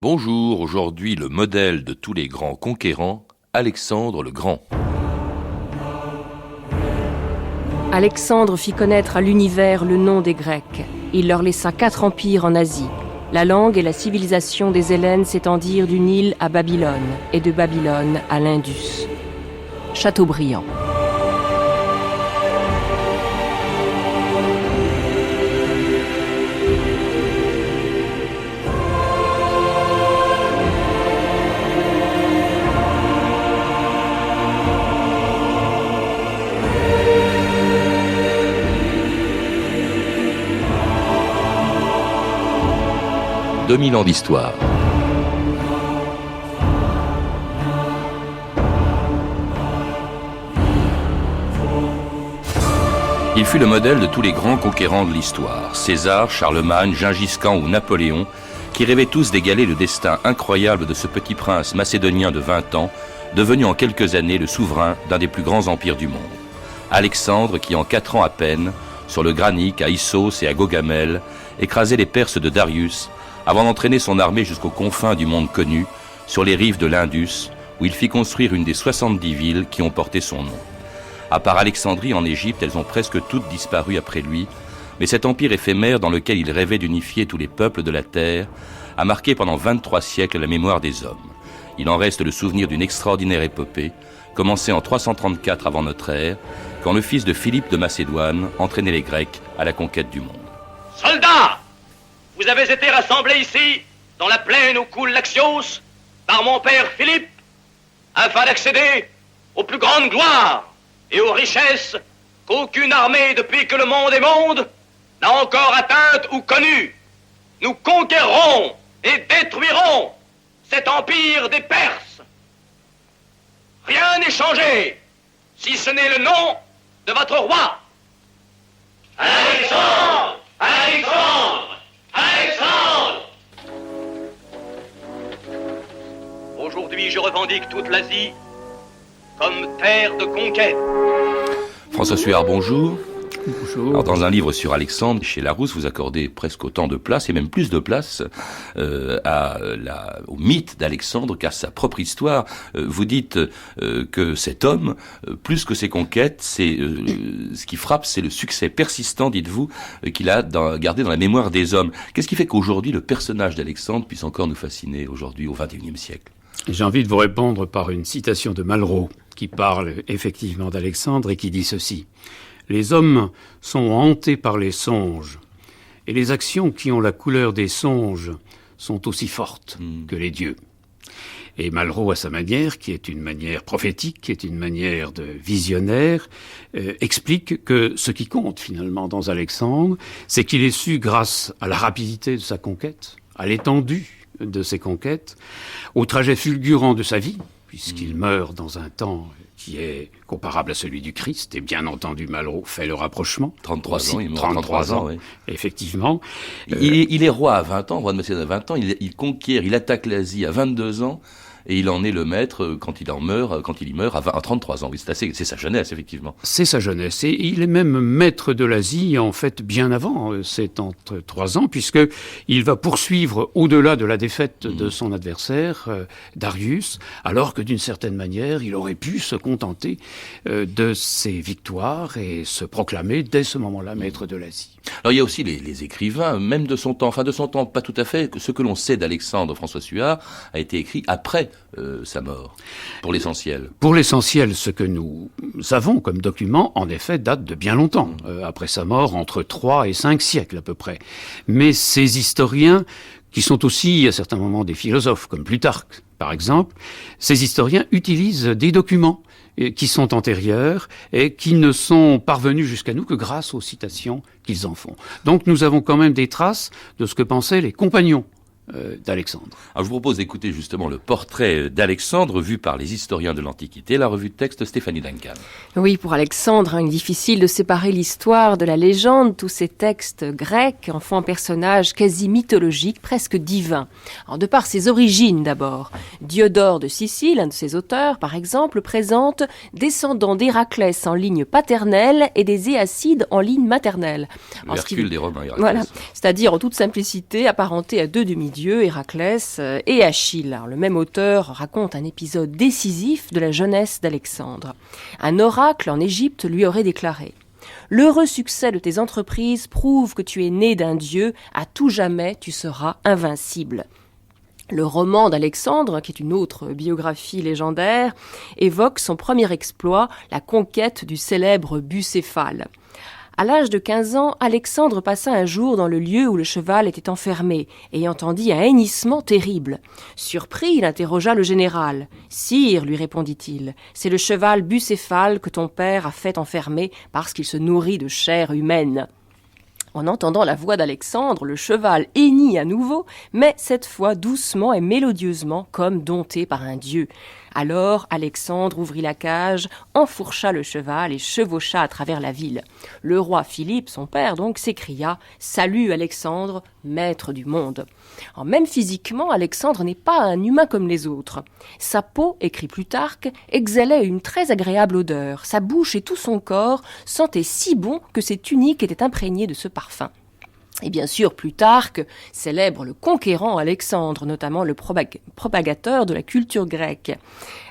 Bonjour, aujourd'hui le modèle de tous les grands conquérants, Alexandre le Grand. Alexandre fit connaître à l'univers le nom des Grecs. Il leur laissa 4 empires en Asie. La langue et la civilisation des Hellènes s'étendirent du Nil à Babylone et de Babylone à l'Indus. Chateaubriand. « 2000 ans d'histoire. Il fut le modèle de tous les grands conquérants de l'histoire, César, Charlemagne, Gengis Khan ou Napoléon, qui rêvaient tous d'égaler le destin incroyable de ce petit prince macédonien de 20 ans, devenu en quelques années le souverain d'un des plus grands empires du monde. Alexandre qui, en 4 ans à peine, sur le Granique, à Issos et à Gaugamel, écrasait les Perses de Darius, avant d'entraîner son armée jusqu'aux confins du monde connu, sur les rives de l'Indus, où il fit construire une des 70 villes qui ont porté son nom. À part Alexandrie en Égypte, elles ont presque toutes disparu après lui, mais cet empire éphémère dans lequel il rêvait d'unifier tous les peuples de la terre a marqué pendant 23 siècles la mémoire des hommes. Il en reste le souvenir d'une extraordinaire épopée, commencée en 334 avant notre ère, quand le fils de Philippe de Macédoine entraînait les Grecs à la conquête du monde. Soldats! Vous avez été rassemblés ici, dans la plaine où coule l'Axios, par mon père Philippe, afin d'accéder aux plus grandes gloires et aux richesses qu'aucune armée depuis que le monde est monde n'a encore atteintes ou connues. Nous conquérerons et détruirons cet empire des Perses. Rien n'est changé, si ce n'est le nom de votre roi. Alexandre! Alexandre! Alexandre! Aujourd'hui, je revendique toute l'Asie comme terre de conquête. François Suard, bonjour. Bonjour. Alors, dans un livre sur Alexandre, chez Larousse, vous accordez presque autant de place, et même plus de place, au mythe d'Alexandre qu'à sa propre histoire. Vous dites que cet homme, plus que ses conquêtes, ce qui frappe, c'est le succès persistant, dites-vous, qu'il a gardé dans la mémoire des hommes. Qu'est-ce qui fait qu'aujourd'hui, le personnage d'Alexandre puisse encore nous fasciner, aujourd'hui, au XXIe siècle ? J'ai envie de vous répondre par une citation de Malraux, qui parle effectivement d'Alexandre et qui dit ceci. Les hommes sont hantés par les songes, et les actions qui ont la couleur des songes sont aussi fortes que les dieux. Et Malraux, à sa manière, qui est une manière prophétique, qui est une manière de visionnaire, explique que ce qui compte finalement dans Alexandre, c'est qu'il est su, grâce à la rapidité de sa conquête, à l'étendue de ses conquêtes, au trajet fulgurant de sa vie, puisqu'il meurt dans un temps qui est comparable à celui du Christ, et bien entendu Malraux fait le rapprochement. 33 ans, il meurt 33 ans, oui. Effectivement. Il est roi à 20 ans, roi de Macédoine à 20 ans, il conquiert, il attaque l'Asie à 22 ans, et il en est le maître quand il y meurt à 33 ans. Oui, c'est sa jeunesse, effectivement. C'est sa jeunesse. Et il est même maître de l'Asie, en fait, bien avant ces 33 ans, puisqu'il va poursuivre au-delà de la défaite de son adversaire, Darius, alors que d'une certaine manière, il aurait pu se contenter de ses victoires et se proclamer dès ce moment-là maître de l'Asie. Alors il y a aussi les écrivains, même de son temps, pas tout à fait, ce que l'on sait d'Alexandre François Suard a été écrit après sa mort, pour l'essentiel. Pour l'essentiel, ce que nous avons comme document, en effet, date de bien longtemps, après sa mort, entre 3 et 5 siècles à peu près. Mais ces historiens, qui sont aussi à certains moments des philosophes, comme Plutarque par exemple, ces historiens utilisent des documents qui sont antérieurs et qui ne sont parvenus jusqu'à nous que grâce aux citations qu'ils en font. Donc nous avons quand même des traces de ce que pensaient les compagnons d'Alexandre. Alors je vous propose d'écouter justement le portrait d'Alexandre vu par les historiens de l'Antiquité, la revue de texte Stéphanie Duncan. Oui, pour Alexandre, il est difficile de séparer l'histoire de la légende. Tous ces textes grecs en font un personnage quasi mythologique, presque divin. Alors, de par ses origines d'abord, Diodore de Sicile, un de ses auteurs par exemple, présente descendants d'Héraclès en ligne paternelle et des Éacides en ligne maternelle. Le Hercule des Romains, Héraclès. Voilà, c'est-à-dire en toute simplicité apparenté à deux demi-dieux dieux, Héraclès et Achille. Alors, le même auteur raconte un épisode décisif de la jeunesse d'Alexandre. Un oracle en Égypte lui aurait déclaré « L'heureux succès de tes entreprises prouve que tu es né d'un dieu, à tout jamais tu seras invincible. » Le roman d'Alexandre, qui est une autre biographie légendaire, évoque son premier exploit, la conquête du célèbre Bucéphale. À l'âge de 15 ans, Alexandre passa un jour dans le lieu où le cheval était enfermé et entendit un hennissement terrible. Surpris, il interrogea le général. « Sire, lui répondit-il, c'est le cheval Bucéphale que ton père a fait enfermer parce qu'il se nourrit de chair humaine. » En entendant la voix d'Alexandre, le cheval hennit à nouveau, mais cette fois doucement et mélodieusement, comme dompté par un dieu. Alors Alexandre ouvrit la cage, enfourcha le cheval et chevaucha à travers la ville. Le roi Philippe, son père donc, s'écria « Salut Alexandre, maître du monde !» Même physiquement, Alexandre n'est pas un humain comme les autres. Sa peau, écrit Plutarque, exhalait une très agréable odeur. Sa bouche et tout son corps sentaient si bon que ses tuniques étaient imprégnées de ce parfum. Et bien sûr, Plutarque célèbre le conquérant Alexandre, notamment le propagateur de la culture grecque.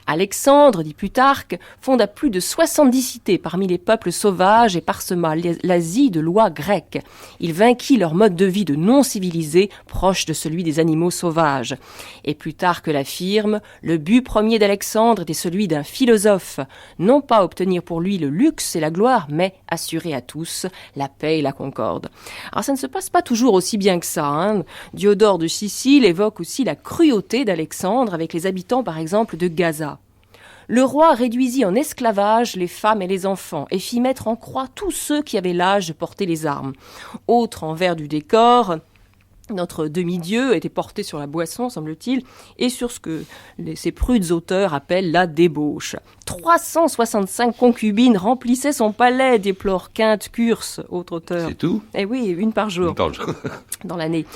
Alexandre, dit Plutarque, fonda plus de 70 cités parmi les peuples sauvages et parsema l'Asie de lois grecques. Il vainquit leur mode de vie de non-civilisés, proche de celui des animaux sauvages. Et Plutarque l'affirme, le but premier d'Alexandre était celui d'un philosophe, non pas obtenir pour lui le luxe et la gloire, mais assurer à tous la paix et la concorde. Alors ça ne se passe pas toujours aussi bien que ça. Diodore de Sicile évoque aussi la cruauté d'Alexandre avec les habitants, par exemple, de Gaza. Le roi réduisit en esclavage les femmes et les enfants et fit mettre en croix tous ceux qui avaient l'âge de porter les armes. Autre envers du décor, notre demi-dieu était porté sur la boisson, semble-t-il, et sur ce que ces prudes auteurs appellent la débauche. 365 concubines remplissaient son palais, déplore Quinte Curse, autre auteur. C'est tout ? Eh oui, une par jour. Une par jour. Dans l'année.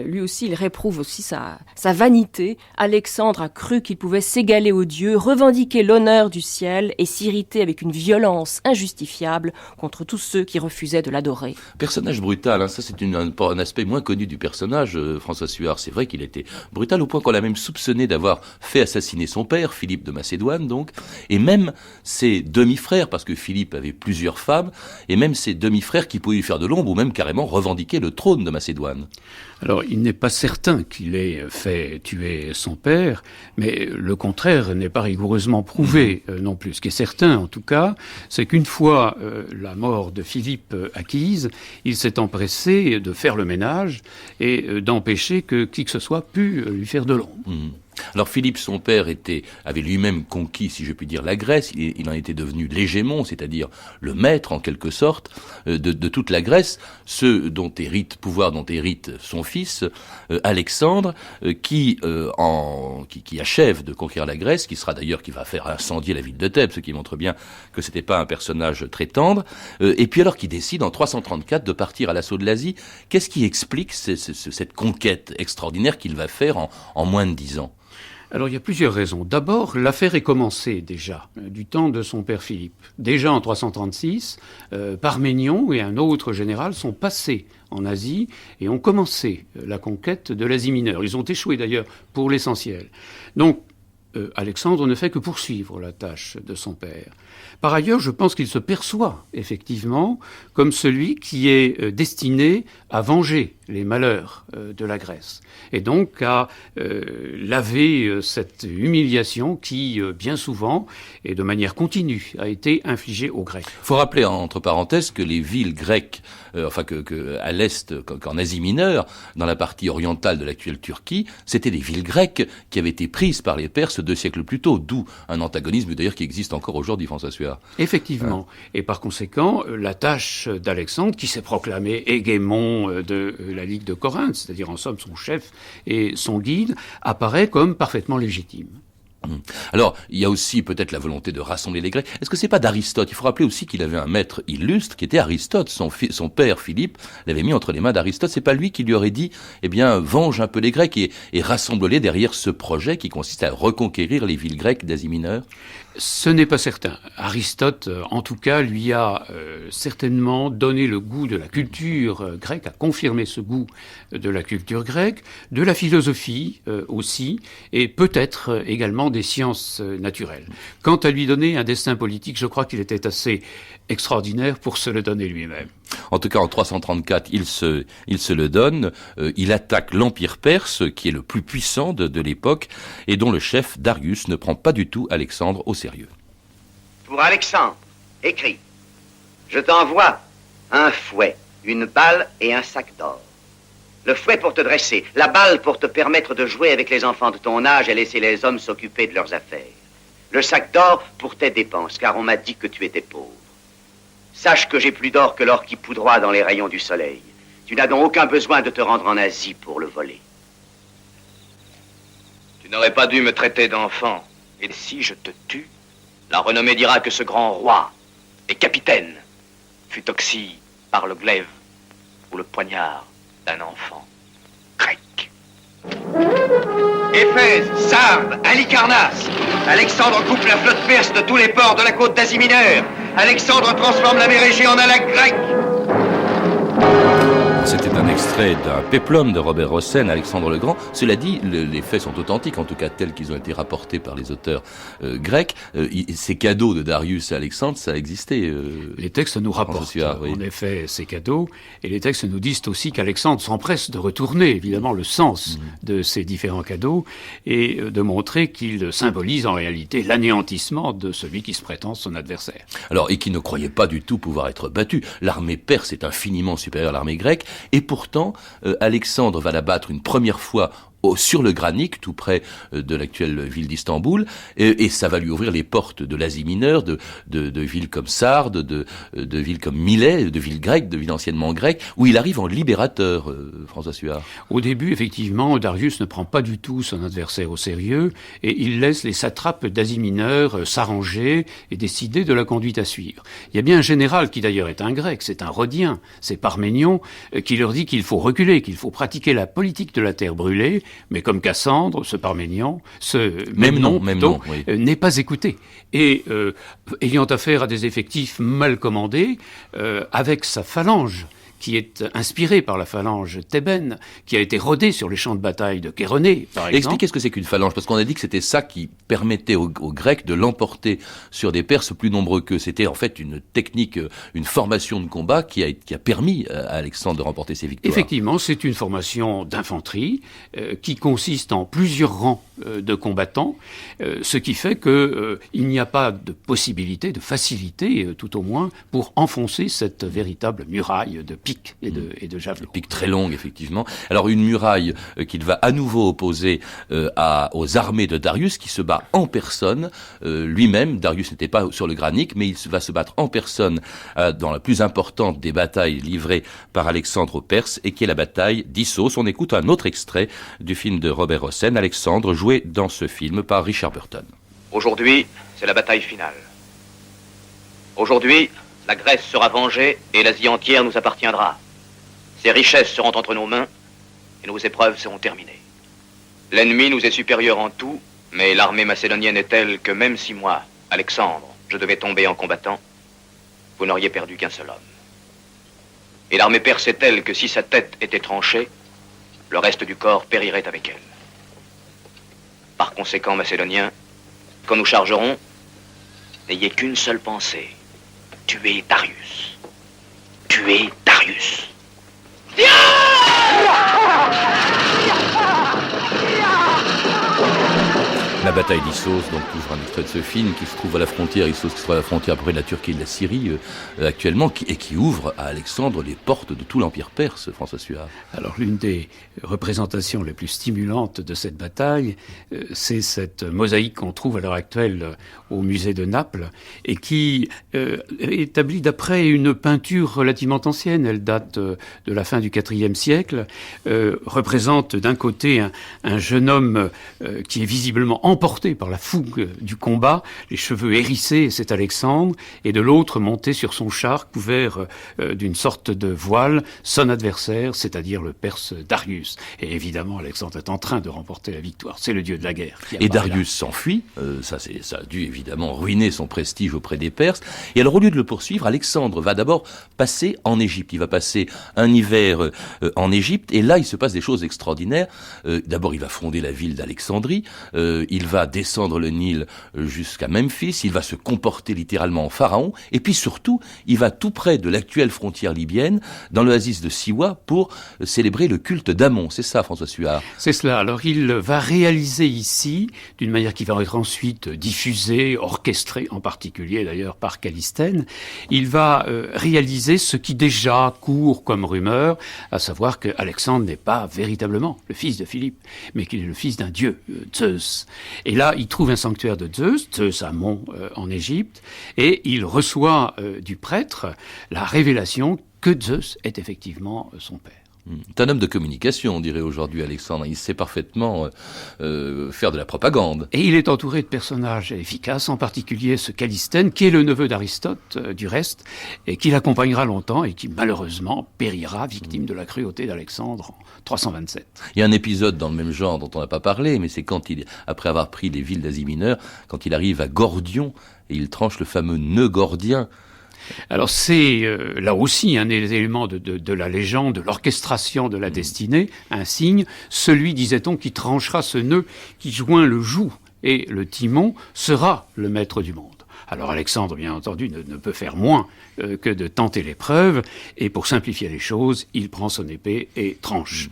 Lui aussi, il réprouve aussi sa vanité. Alexandre a cru qu'il pouvait s'égaler aux dieux, revendiquer l'honneur du ciel et s'irriter avec une violence injustifiable contre tous ceux qui refusaient de l'adorer. Personnage brutal, ça c'est un aspect moins connu du personnage, François Suard. C'est vrai qu'il était brutal au point qu'on l'a même soupçonné d'avoir fait assassiner son père, Philippe de Macédoine donc, et même ses demi-frères, parce que Philippe avait plusieurs femmes, et même ses demi-frères qui pouvaient lui faire de l'ombre ou même carrément revendiquer le trône de Macédoine. Alors, il n'est pas certain qu'il ait fait tuer son père, mais le contraire n'est pas rigoureusement prouvé non plus. Ce qui est certain, en tout cas, c'est qu'une fois la mort de Philippe acquise, il s'est empressé de faire le ménage et d'empêcher que qui que ce soit pût lui faire de l'ombre. Alors Philippe, son père, avait lui-même conquis, si je puis dire, la Grèce. Il en était devenu l'hégémon, c'est-à-dire le maître, en quelque sorte, de toute la Grèce. Pouvoir dont hérite son fils, Alexandre, qui achève de conquérir la Grèce, qui va faire incendier la ville de Thèbes, ce qui montre bien que c'était pas un personnage très tendre. Et puis alors qu'il décide, en 334, de partir à l'assaut de l'Asie. Qu'est-ce qui explique cette conquête extraordinaire qu'il va faire en moins de 10 ans ? Alors, il y a plusieurs raisons. D'abord, l'affaire est commencée déjà, du temps de son père Philippe. Déjà en 336, Parménion et un autre général sont passés en Asie et ont commencé la conquête de l'Asie mineure. Ils ont échoué d'ailleurs pour l'essentiel. Donc, Alexandre ne fait que poursuivre la tâche de son père. Par ailleurs, je pense qu'il se perçoit effectivement comme celui qui est destiné à venger les malheurs de la Grèce et donc à laver cette humiliation qui, bien souvent et de manière continue, a été infligée aux Grecs. Il faut rappeler entre parenthèses que les villes grecques, à l'est, qu'en Asie mineure, dans la partie orientale de l'actuelle Turquie, c'était des villes grecques qui avaient été prises par les Perses 2 siècles plus tôt, d'où un antagonisme d'ailleurs qui existe encore aujourd'hui, François Suard. Effectivement. Et par conséquent, la tâche d'Alexandre, qui s'est proclamé hégémon de la Ligue de Corinthe, c'est-à-dire en somme son chef et son guide, apparaît comme parfaitement légitime. Alors, il y a aussi peut-être la volonté de rassembler les Grecs. Est-ce que c'est pas d'Aristote? Il faut rappeler aussi qu'il avait un maître illustre qui était Aristote. Son père Philippe l'avait mis entre les mains d'Aristote. C'est pas lui qui lui aurait dit, eh bien, venge un peu les Grecs et rassemble-les derrière ce projet qui consiste à reconquérir les villes grecques d'Asie mineure? Ce n'est pas certain. Aristote, en tout cas, lui a certainement donné le goût de la culture grecque, a confirmé ce goût de la culture grecque, de la philosophie aussi, et peut-être également des sciences naturelles. Quant à lui donner un destin politique, je crois qu'il était assez extraordinaire pour se le donner lui-même. En tout cas, en 334, il se le donne. Il attaque l'Empire perse, qui est le plus puissant de l'époque, et dont le chef, Darius, ne prend pas du tout Alexandre au sérieux. Pour Alexandre, écris. Je t'envoie un fouet, une balle et un sac d'or. Le fouet pour te dresser, la balle pour te permettre de jouer avec les enfants de ton âge et laisser les hommes s'occuper de leurs affaires. Le sac d'or pour tes dépenses, car on m'a dit que tu étais pauvre. Sache que j'ai plus d'or que l'or qui poudroie dans les rayons du soleil. Tu n'as donc aucun besoin de te rendre en Asie pour le voler. Tu n'aurais pas dû me traiter d'enfant. Et si je te tue, la renommée dira que ce grand roi et capitaine fut oxy par le glaive ou le poignard d'un enfant grec. Éphèse, Sardes, Halicarnasse. Alexandre coupe la flotte perse de tous les ports de la côte d'Asie mineure. Alexandre transforme la mer Égée en un lac grec. C'était un extrait d'un péplum de Robert Hossein, Alexandre le Grand. Cela dit, les faits sont authentiques, en tout cas tels qu'ils ont été rapportés par les auteurs grecs. Ces cadeaux de Darius à Alexandre, ça a existé. Les textes nous rapportent en effet ces cadeaux, et les textes nous disent aussi qu'Alexandre s'empresse de retourner évidemment le sens de ces différents cadeaux et de montrer qu'il symbolise en réalité l'anéantissement de celui qui se prétend son adversaire. Alors, et qui ne croyait pas du tout pouvoir être battu. L'armée perse est infiniment supérieure à l'armée grecque. Et pourtant, Alexandre va la battre une première fois sur le Granique, tout près de l'actuelle ville d'Istanbul, et ça va lui ouvrir les portes de l'Asie mineure, de villes comme Sardes, de villes comme Milet, de villes grecques, de villes anciennement grecques, où il arrive en libérateur, François Suard. Au début, effectivement, Darius ne prend pas du tout son adversaire au sérieux, et il laisse les satrapes d'Asie mineure s'arranger et décider de la conduite à suivre. Il y a bien un général qui d'ailleurs est un grec, c'est un Rhodien, c'est Parménion, qui leur dit qu'il faut reculer, qu'il faut pratiquer la politique de la terre brûlée, mais comme Cassandre, ce Parménion, n'est pas écouté. Et ayant affaire à des effectifs mal commandés, avec sa phalange, qui est inspirée par la phalange thébaine, qui a été rodée sur les champs de bataille de Chéronée, par exemple. Expliquez ce que c'est qu'une phalange, parce qu'on a dit que c'était ça qui permettait aux Grecs de l'emporter sur des Perses plus nombreux qu'eux. C'était en fait une technique, une formation de combat qui a permis à Alexandre de remporter ses victoires. Effectivement, c'est une formation d'infanterie qui consiste en plusieurs rangs de combattants, ce qui fait que il n'y a pas de possibilité, de facilité, tout au moins, pour enfoncer cette véritable muraille de piques et de javelots. Piques très longues, effectivement. Alors une muraille qu'il va à nouveau opposer aux armées de Darius, qui se bat en personne. Lui-même, Darius n'était pas sur le Granique, mais il va se battre en personne dans la plus importante des batailles livrées par Alexandre aux Perses, et qui est la bataille d'Issos. On écoute un autre extrait du film de Robert Hossein, Alexandre, joué dans ce film par Richard Burton. Aujourd'hui, c'est la bataille finale. Aujourd'hui, la Grèce sera vengée et l'Asie entière nous appartiendra. Ses richesses seront entre nos mains et nos épreuves seront terminées. L'ennemi nous est supérieur en tout, mais l'armée macédonienne est telle que même si moi, Alexandre, je devais tomber en combattant, vous n'auriez perdu qu'un seul homme. Et l'armée perse est telle que si sa tête était tranchée, le reste du corps périrait avec elle. Par conséquent, Macédoniens, quand nous chargerons, n'ayez qu'une seule pensée. Tuer Darius. Tuer Darius. La bataille d'Issos, donc toujours un extrait de ce film qui se trouve à la frontière, Issos qui se trouve à la frontière après de la Turquie et de la Syrie actuellement, et qui ouvre à Alexandre les portes de tout l'Empire perse, François Suard. Alors l'une des représentations les plus stimulantes de cette bataille, c'est cette mosaïque qu'on trouve à l'heure actuelle au musée de Naples, et qui est établie d'après une peinture relativement ancienne, elle date de la fin du IVe siècle, représente d'un côté un jeune homme qui est visiblement en emporté par la fougue du combat, les cheveux hérissés, c'est Alexandre, et de l'autre, monté sur son char, couvert d'une sorte de voile, son adversaire, c'est-à-dire le Perse Darius. Et évidemment, Alexandre est en train de remporter la victoire. C'est le dieu de la guerre. Et Darius s'enfuit. Ça a dû évidemment ruiner son prestige auprès des Perses. Et alors, au lieu de le poursuivre, Alexandre va d'abord passer en Égypte. Il va passer un hiver en Égypte. Et là, il se passe des choses extraordinaires. D'abord, il va fonder la ville d'Alexandrie. Il va descendre le Nil jusqu'à Memphis. Il va se comporter littéralement en pharaon. Et puis surtout, il va tout près de l'actuelle frontière libyenne, dans l'oasis de Siwa, pour célébrer le culte d'Amon. C'est ça, François Suard? C'est cela. Alors, il va réaliser ici, d'une manière qui va être ensuite diffusée, orchestrée, en particulier d'ailleurs par Callisthène, il va réaliser ce qui déjà court comme rumeur, à savoir que Alexandre n'est pas véritablement le fils de Philippe, mais qu'il est le fils d'un dieu, Zeus. Et là, il trouve un sanctuaire de Zeus Amon en Égypte, et il reçoit du prêtre la révélation que Zeus est effectivement son père. C'est un homme de communication, on dirait aujourd'hui, Alexandre. Il sait parfaitement faire de la propagande. Et il est entouré de personnages efficaces, en particulier ce Callisthène, qui est le neveu d'Aristote, du reste, et qui l'accompagnera longtemps et qui, malheureusement, périra, victime de la cruauté d'Alexandre en 327. Il y a un épisode dans le même genre dont on n'a pas parlé, mais c'est quand après avoir pris les villes d'Asie mineure, quand il arrive à Gordion, et il tranche le fameux nœud gordien. Alors c'est là aussi un des éléments de la légende, de l'orchestration de la destinée, un signe, celui, disait-on, qui tranchera ce nœud qui joint le joug et le timon sera le maître du monde. Alors Alexandre, bien entendu, ne peut faire moins que de tenter l'épreuve, et pour simplifier les choses, il prend son épée et tranche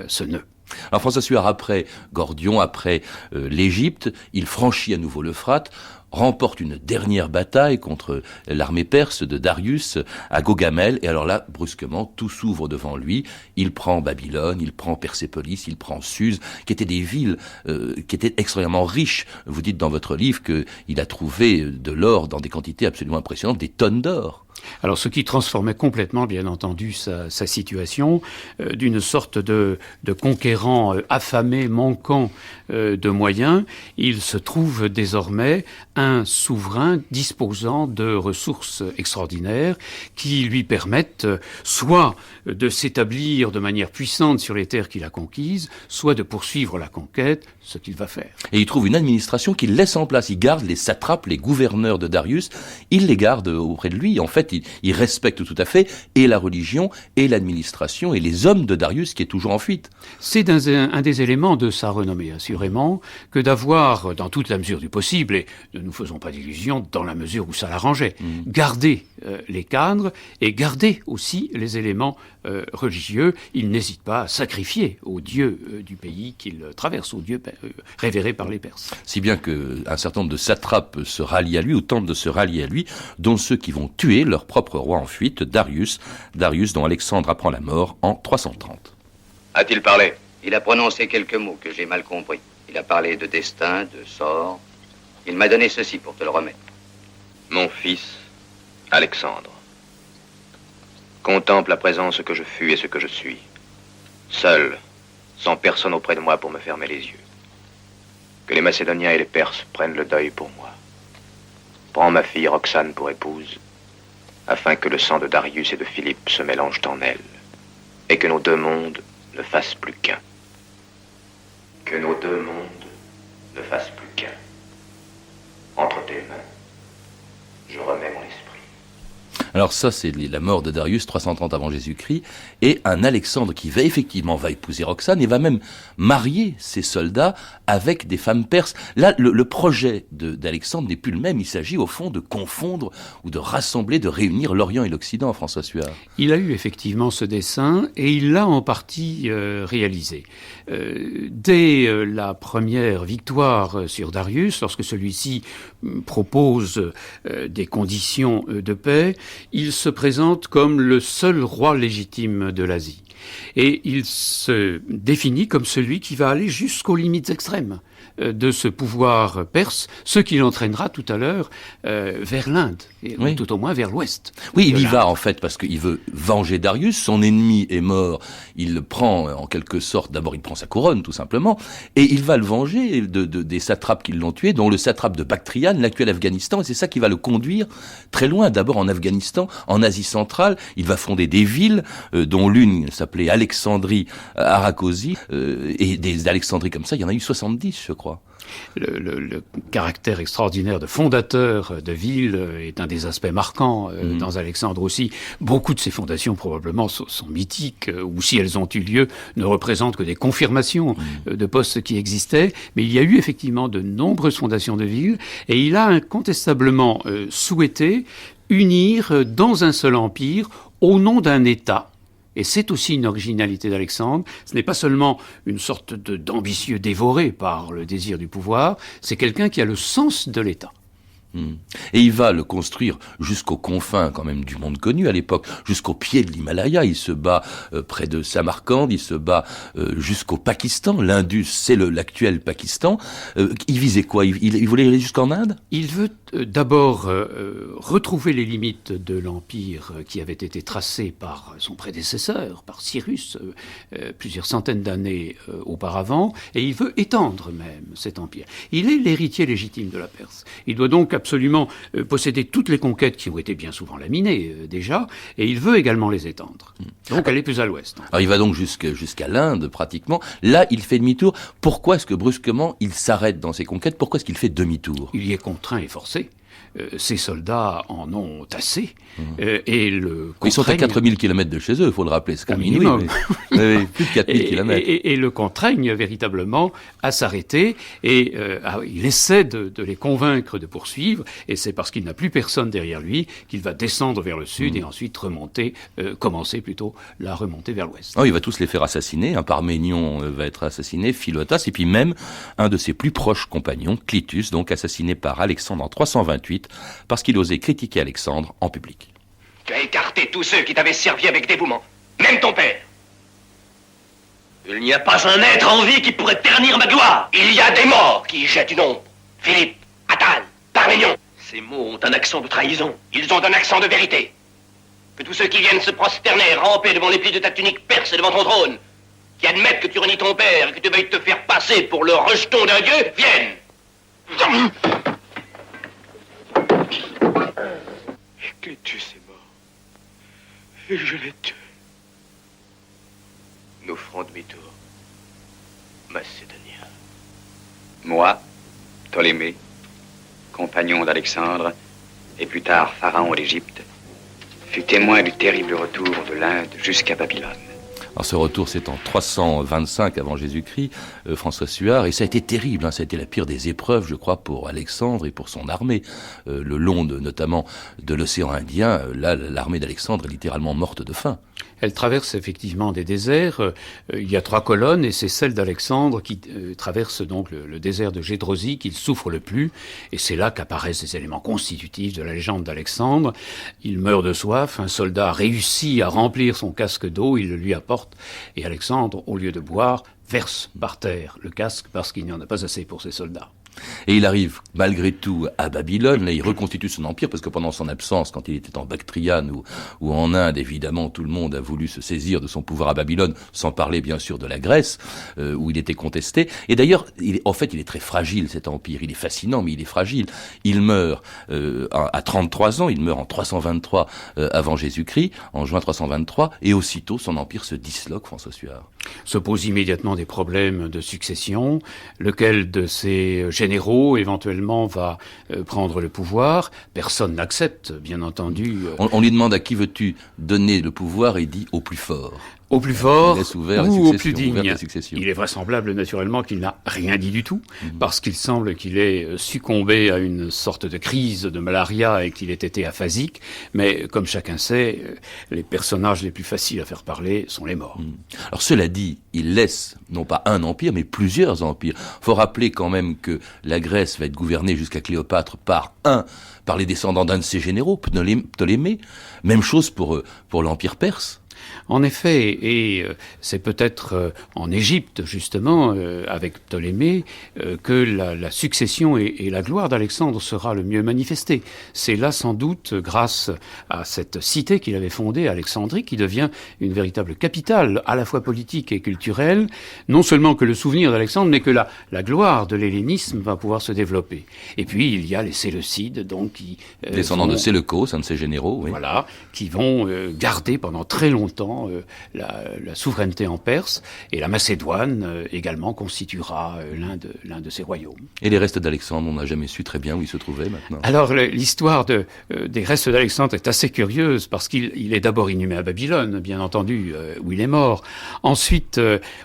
ce nœud. Alors François Suard, après Gordion, après l'Égypte, il franchit à nouveau l'Euphrate, remporte une dernière bataille contre l'armée perse de Darius à Gaugamel, et alors là, brusquement, tout s'ouvre devant lui. Il prend Babylone, il prend Persépolis, il prend Suse, qui étaient des villes qui étaient extrêmement riches. Vous dites dans votre livre qu'il a trouvé de l'or dans des quantités absolument impressionnantes, des tonnes d'or. Alors ce qui transformait complètement, bien entendu, sa situation, d'une sorte de conquérant affamé, manquant de moyens, il se trouve désormais un souverain disposant de ressources extraordinaires qui lui permettent soit de s'établir de manière puissante sur les terres qu'il a conquises, soit de poursuivre la conquête, ce qu'il va faire. Et il trouve une administration qu'il laisse en place. Il garde les satrapes, les gouverneurs de Darius, il les garde auprès de lui. En fait, il respecte tout à fait et la religion, et l'administration, et les hommes de Darius qui est toujours en fuite. C'est un des éléments de sa renommée, assurément, que d'avoir, dans toute la mesure du possible, et ne nous faisons pas d'illusions, dans la mesure où ça l'arrangeait, garder les cadres et garder aussi les éléments religieux. Il n'hésite pas à sacrifier aux dieux du pays qu'il traverse, aux dieux révérés par les Perses. Si bien qu'un certain nombre de satrapes se rallient à lui, ou tentent de se rallier à lui, dont ceux qui vont tuer leur propre roi en fuite, Darius dont Alexandre apprend la mort en 330. A-t-il parlé? Il a prononcé quelques mots que j'ai mal compris. Il a parlé de destin, de sort. Il m'a donné ceci pour te le remettre. Mon fils, Alexandre, contemple à présent ce que je fus et ce que je suis. Seul, sans personne auprès de moi pour me fermer les yeux. Que les Macédoniens et les Perses prennent le deuil pour moi. Prends ma fille Roxane pour épouse, afin que le sang de Darius et de Philippe se mélange en elle, et que nos deux mondes ne fassent plus qu'un. Que nos deux mondes ne fassent plus qu'un. Entre tes mains, je remets mon esprit. Alors ça, c'est la mort de Darius, 330 avant Jésus-Christ, et un Alexandre qui va épouser Roxane et va même marier ses soldats avec des femmes perses. Là, le projet d'Alexandre n'est plus le même. Il s'agit au fond de confondre ou de rassembler, de réunir l'Orient et l'Occident, François Suard. Il a eu effectivement ce dessein et il l'a en partie réalisé. Dès la première victoire sur Darius, lorsque celui-ci propose des conditions de paix, il se présente comme le seul roi légitime de l'Asie. Et il se définit comme celui qui va aller jusqu'aux limites extrêmes de ce pouvoir perse, ce qui l'entraînera tout à l'heure vers l'Inde. ou tout au moins vers l'ouest. Oui, il y va en fait parce qu'il veut venger Darius, son ennemi est mort, il le prend en quelque sorte, d'abord il prend sa couronne tout simplement, et il va le venger des satrapes qui l'ont tué, dont le satrape de Bactriane, l'actuel Afghanistan, et c'est ça qui va le conduire très loin, d'abord en Afghanistan, en Asie centrale, il va fonder des villes, dont l'une s'appelait Alexandrie Arakosi, et des Alexandries comme ça, il y en a eu 70 je crois. Le caractère extraordinaire de fondateur de ville est un des aspects marquants dans Alexandre aussi. Beaucoup de ces fondations probablement sont mythiques, ou si elles ont eu lieu, ne représentent que des confirmations de postes qui existaient. Mais il y a eu effectivement de nombreuses fondations de villes, et il a incontestablement souhaité unir dans un seul empire, au nom d'un État. Et c'est aussi une originalité d'Alexandre. Ce n'est pas seulement une sorte d'ambitieux dévoré par le désir du pouvoir, c'est quelqu'un qui a le sens de l'État. Et il va le construire jusqu'aux confins quand même du monde connu à l'époque, jusqu'au pied de l'Himalaya. Il se bat près de Samarcande, il se bat jusqu'au Pakistan. L'Indus, c'est l'actuel Pakistan. Il visait quoi? Il voulait aller jusqu'en Inde? Il veut d'abord retrouver les limites de l'empire qui avait été tracé par son prédécesseur, par Cyrus, plusieurs centaines d'années auparavant, et il veut étendre même cet empire. Il est l'héritier légitime de la Perse. Il doit donc absolument posséder toutes les conquêtes qui ont été bien souvent laminées déjà, et il veut également les étendre. Donc aller plus à l'ouest. Alors il va donc jusqu'à l'Inde pratiquement. Là, il fait demi-tour. Pourquoi est-ce que brusquement il s'arrête dans ses conquêtes? Pourquoi est-ce qu'il fait demi-tour? Il y est contraint et forcé. Ses soldats en ont assez. Et ils sont à 4000 km de chez eux, il faut le rappeler. C'est un minimum. Oui, plus de 4000 km. Et le contraignent véritablement à s'arrêter. Et il essaie de les convaincre de poursuivre. Et c'est parce qu'il n'a plus personne derrière lui qu'il va descendre vers le sud et ensuite commencer plutôt la remontée vers l'ouest. Oh, il va tous les faire assassiner. Parménion va être assassiné, Philotas, et puis même un de ses plus proches compagnons, Clitus, donc assassiné par Alexandre en 328, parce qu'il osait critiquer Alexandre en public. Tu as écarté tous ceux qui t'avaient servi avec dévouement, même ton père. Il n'y a pas un être en vie qui pourrait ternir ma gloire. Il y a des morts qui y jettent une ombre. Philippe, Attal, Parménion. Ces mots ont un accent de trahison. Ils ont un accent de vérité. Que tous ceux qui viennent se prosterner, ramper devant les plis de ta tunique perce et devant ton trône, qui admettent que tu renies ton père et que tu veuilles te faire passer pour le rejeton d'un dieu, viennent. Clitus est mort. Et je l'ai tué. Nous ferons demi-tour. Macédonien. Moi, Ptolémée, compagnon d'Alexandre, et plus tard pharaon d'Égypte, fut témoin du terrible retour de l'Inde jusqu'à Babylone. Alors ce retour, c'est en 325 avant Jésus-Christ, François Suard, et ça a été terrible, ça a été la pire des épreuves, je crois, pour Alexandre et pour son armée. Le long notamment de l'océan Indien, là, l'armée d'Alexandre est littéralement morte de faim. Elle traverse effectivement des déserts. Il y a 3 colonnes et c'est celle d'Alexandre qui traverse donc le désert de Gédrosie qu'il souffre le plus. Et c'est là qu'apparaissent les éléments constitutifs de la légende d'Alexandre. Il meurt de soif, un soldat réussit à remplir son casque d'eau, il le lui apporte. Et Alexandre, au lieu de boire, verse par terre le casque parce qu'il n'y en a pas assez pour ses soldats. Et il arrive malgré tout à Babylone, là il reconstitue son empire, parce que pendant son absence, quand il était en Bactriane ou en Inde, évidemment tout le monde a voulu se saisir de son pouvoir à Babylone, sans parler bien sûr de la Grèce, où il était contesté. Et d'ailleurs, en fait il est très fragile cet empire, il est fascinant mais il est fragile. Il meurt à 33 ans, il meurt en 323 avant Jésus-Christ, en juin 323, et aussitôt son empire se disloque, François Suard. Se posent immédiatement des problèmes de succession, lequel de ces généraux éventuellement va prendre le pouvoir. Personne n'accepte, bien entendu. On lui demande à qui veux-tu donner le pouvoir et il dit au plus fort. Au plus fort ou au plus digne. Il est vraisemblable naturellement qu'il n'a rien dit du tout, parce qu'il semble qu'il ait succombé à une sorte de crise de malaria et qu'il ait été aphasique. Mais comme chacun sait, les personnages les plus faciles à faire parler sont les morts. Alors cela dit, il laisse non pas un empire, mais plusieurs empires. Faut rappeler quand même que la Grèce va être gouvernée jusqu'à Cléopâtre par les descendants d'un de ses généraux, Ptolémée. Même chose pour l'empire perse. En effet, et c'est peut-être en Égypte, justement, avec Ptolémée, que la succession et la gloire d'Alexandre sera le mieux manifestée. C'est là, sans doute, grâce à cette cité qu'il avait fondée, Alexandrie, qui devient une véritable capitale, à la fois politique et culturelle, non seulement que le souvenir d'Alexandre, mais que la gloire de l'hellénisme va pouvoir se développer. Et puis, il y a les Séleucides, donc, qui... descendants de Séleucos, un de ses généraux, oui. Voilà, qui vont garder pendant très longtemps la souveraineté en Perse, et la Macédoine également constituera l'un de ces royaumes. Et les restes d'Alexandre, on n'a jamais su très bien où ils se trouvaient maintenant. Alors l'histoire des restes d'Alexandre est assez curieuse, parce qu'il est d'abord inhumé à Babylone, bien entendu, où il est mort. Ensuite,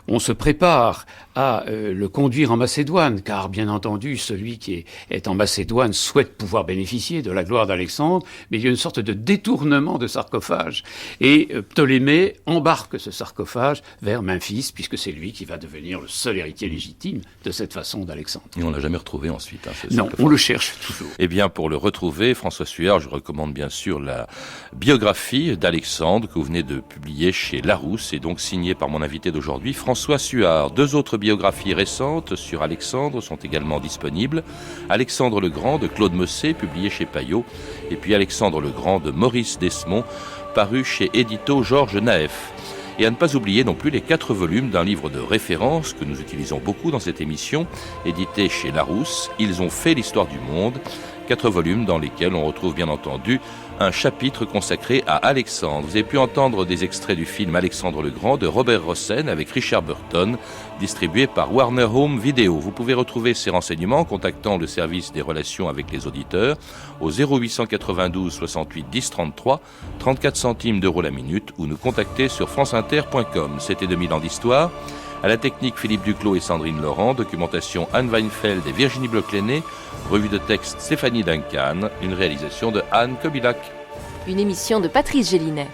on se prépare à le conduire en Macédoine, car bien entendu, celui qui est en Macédoine souhaite pouvoir bénéficier de la gloire d'Alexandre, mais il y a une sorte de détournement de sarcophage. Et Ptolémée embarque ce sarcophage vers Memphis, puisque c'est lui qui va devenir le seul héritier légitime de cette façon d'Alexandre. Et on l'a jamais retrouvé ensuite. Non, on le cherche toujours. Eh bien, pour le retrouver, François Suard, je recommande bien sûr la biographie d'Alexandre que vous venez de publier chez Larousse, et donc signée par mon invité d'aujourd'hui, François Suard. 2 autres biographies récentes sur Alexandre sont également disponibles. Alexandre le Grand de Claude Mossé, publié chez Payot, et puis Alexandre le Grand de Maurice Desmond, paru chez Édito Georges Naef. Et à ne pas oublier non plus les 4 volumes d'un livre de référence que nous utilisons beaucoup dans cette émission, édité chez Larousse, Ils ont fait l'histoire du monde. 4 volumes dans lesquels on retrouve bien entendu un chapitre consacré à Alexandre. Vous avez pu entendre des extraits du film Alexandre le Grand de Robert Rossen avec Richard Burton, distribué par Warner Home Video. Vous pouvez retrouver ces renseignements en contactant le service des relations avec les auditeurs au 0892 68 10 33, 34 centimes d'euros la minute, ou nous contacter sur franceinter.com. C'était 2000 ans d'histoire. À la technique, Philippe Duclos et Sandrine Laurent. Documentation Anne Weinfeld et Virginie Bloch-Lenné. Revue de texte Stéphanie Duncan. Une réalisation de Anne Kobilac. Une émission de Patrice Gélinet.